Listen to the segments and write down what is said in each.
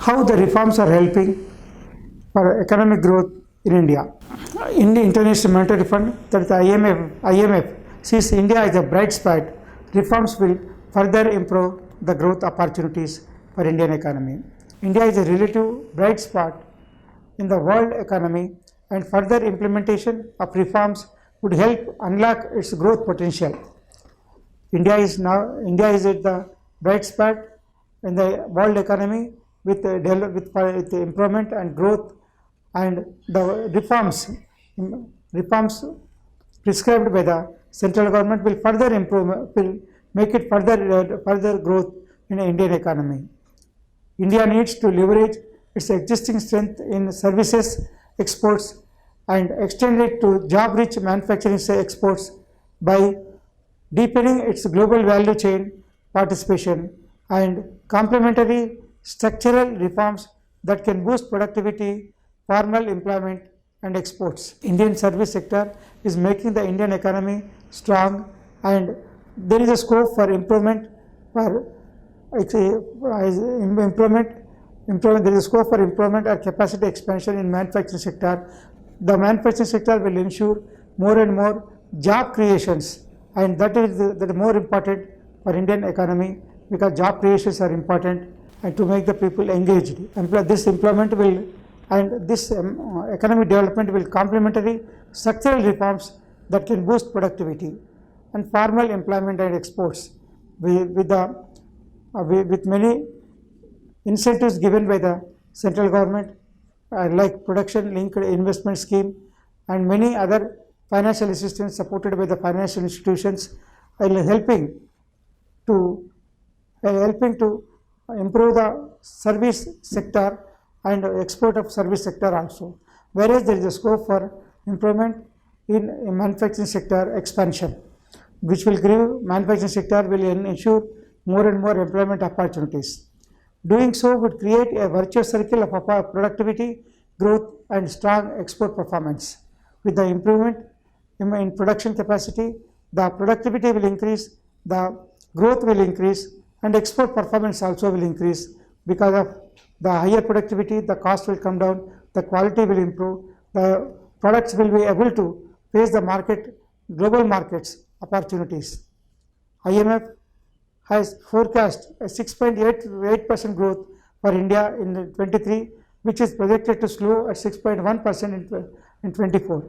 how the reforms are helping for economic growth in India. In the International Monetary Fund, that is the IMF sees India as a bright spot. Reforms will further improve the growth opportunities for Indian economy. India is a relative bright spot in the world economy, and further implementation of reforms would help unlock its growth potential. India is at the bright spot in the world economy with with improvement and growth, and the reforms prescribed by the central government will further improve, will make it further growth in the Indian economy. India needs to leverage its existing strength in services exports and extend it to job-rich manufacturing exports by deepening its global value chain participation and complementary structural reforms that can boost productivity, formal employment, and exports. Indian service sector is making the Indian economy strong, and there is a scope for improvement. There is a scope for improvement or capacity expansion in manufacturing sector. The manufacturing sector will ensure more and more job creations, and that is more important for Indian economy, because job creations are important and to make the people engaged. This employment will and this economic development will complementary structural reforms that can boost productivity and formal employment and exports with many incentives given by the central government, like production linked investment scheme and many other financial assistance supported by the financial institutions, helping to improve the service sector and export of service sector also. Whereas there is a scope for improvement in manufacturing sector expansion, which will give manufacturing sector will ensure more and more employment opportunities. Doing so would create a virtuous circle of productivity, growth, and strong export performance. With the improvement in production capacity, the productivity will increase, the growth will increase, and export performance also will increase. Because of the higher productivity, the cost will come down, the quality will improve, the products will be able to face the market, global markets opportunities. IMF has forecast a 6.8% growth for India in 23, which is projected to slow at 6.1% in 24,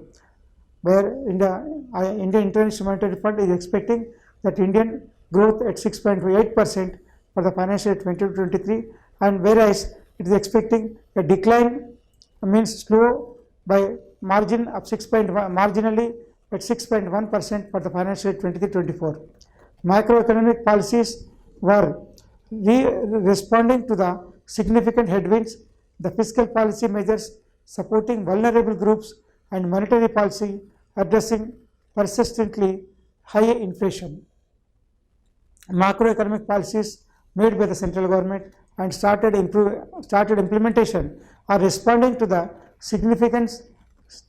where Indian International Monetary Fund is expecting that Indian growth at 6.8% for the financial year 2023, and whereas it is expecting a decline, means slow by margin of marginally at 6.1% for the financial year 23-24. Macroeconomic policies were responding to the significant headwinds, the fiscal policy measures supporting vulnerable groups, and monetary policy addressing persistently high inflation. Macroeconomic policies made by the central government and started implementation are responding to the significance,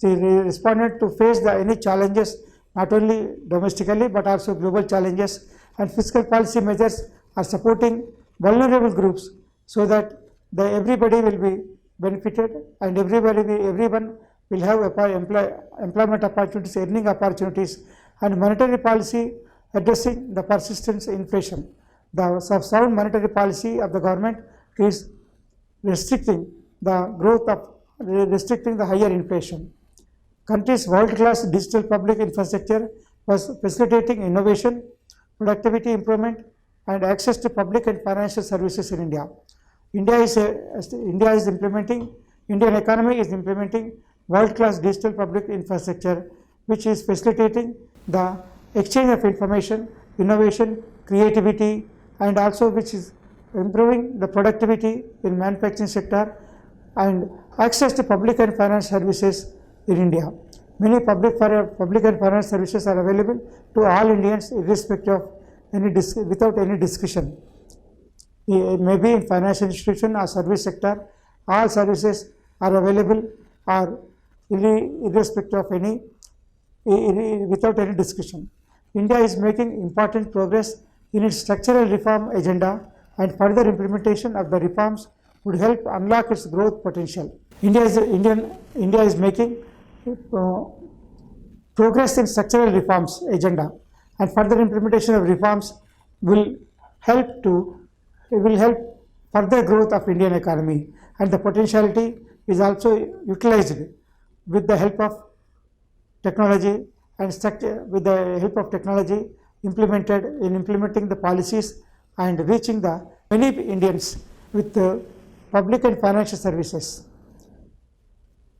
responded to face any challenges, not only domestically but also global challenges, and fiscal policy measures are supporting vulnerable groups so that everybody will be benefited and everyone will have employment opportunities, earning opportunities, and monetary policy addressing the persistent inflation. The sound monetary policy of the government is restricting the higher inflation. Country's world-class digital public infrastructure was facilitating innovation, productivity improvement, and access to public and financial services in India. Indian economy is implementing world-class digital public infrastructure, which is facilitating the exchange of information, innovation, creativity, and also which is improving the productivity in manufacturing sector and access to public and finance services in India. Many public and finance services are available to all Indians irrespective of without any discussion. Maybe in financial institution or service sector, all services are available or irrespective of without any discussion. India is making important progress in its structural reform agenda, and further implementation of the reforms would help unlock its growth potential. India is making progress in structural reforms agenda, and further implementation of reforms will help to will help further growth of Indian economy, and the potentiality is also utilized with the help of technology and implemented in implementing the policies and reaching the many Indians with the public and financial services.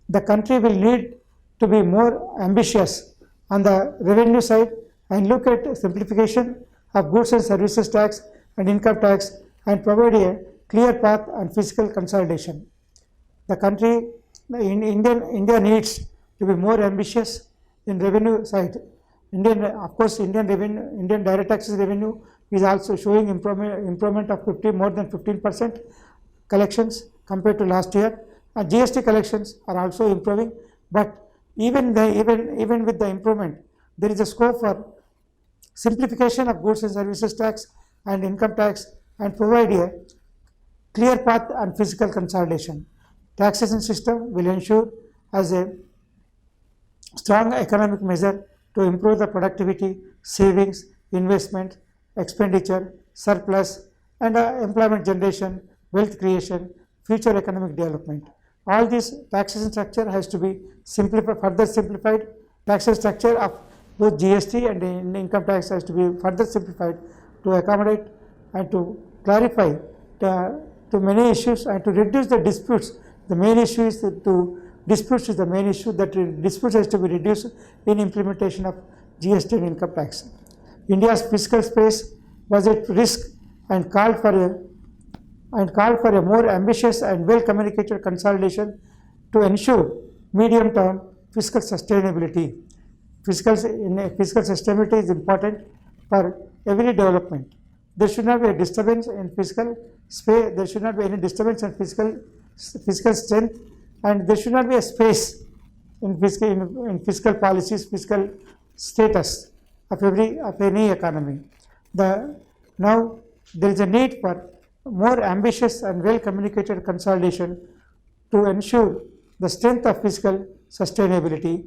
The country will need to be more ambitious on the revenue side and look at simplification of goods and services tax and income tax and provide a clear path on fiscal consolidation. India needs to be more ambitious in revenue side. Indian direct taxes revenue is also showing improvement of more than 15% collections compared to last year. And GST collections are also improving, but even with the improvement, there is a scope for simplification of goods and services tax and income tax and provide a clear path on fiscal consolidation. Taxation system will ensure as a strong economic measure to improve the productivity, savings, investment, expenditure, surplus, and employment generation, wealth creation, future economic development. All this taxation structure has to be further simplified. Taxation structure of both GST and income tax has to be further simplified to accommodate and to clarify to many issues and to reduce the disputes. The main issue is disputes is the main issue, that disputes has to be reduced in implementation of GST and income tax. India's fiscal space was at risk and called for a more ambitious and well communicated consolidation to ensure medium term fiscal sustainability. Fiscal sustainability is important for every development. There should not be a disturbance in fiscal space, there should not be any disturbance in fiscal strength, and there should not be a space in fiscal policies, fiscal status of any economy. Now there is a need for more ambitious and well communicated consolidation to ensure the strength of fiscal sustainability